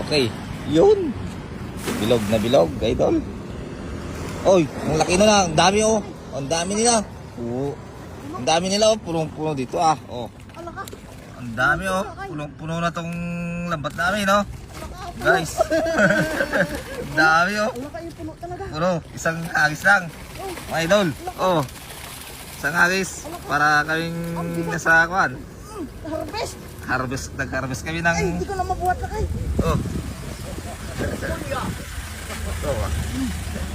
Okay, yun. Bilog na bilog, idol. Oy, ang laki na. Ang dami oh. Ang dami nila. Oo. Ang dami nila oh. Punong-puno dito ah. Oh. Ang dami oh. Punong-puno na tong lambat namin oh. Guys. Ang dami oh. Puno. Isang hagis lang. Mga idol. Oh. Isang hagis. Para kaming nasa kuan. Harvest. Nag-harvest kami ng... Ay, hindi ko na mabuhat na kay. Oh. Ito ah.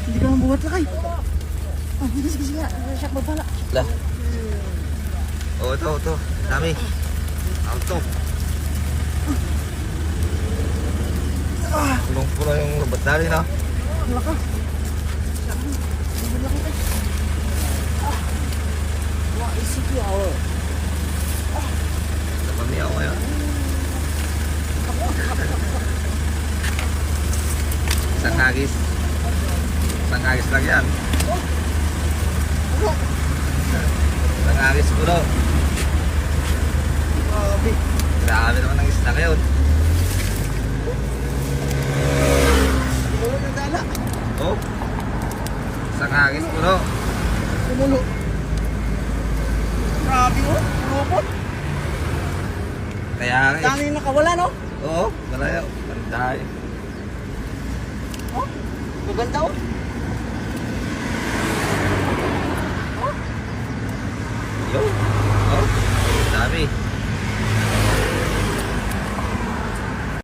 Hindi ko na mabuhat na kay. Oh, sige nga. Siya magbala. Lah. Oh, ito. Dami. Auto. Pulong-pulo yung labat namin, no? Wala ka. Wala ka. Wah, isip yaw. Kami ako ngayon. Isang hagis. Isang hagis lang yan. Isang hagis puno. Grabe naman ang isda ngayon. Oh. Isang hagis puno. Tumulo. Grabe mo. Robot. Kaya nga eh. Dami nakawala, no? Oo, wala yun. Ganda eh. Oh, maganda oh.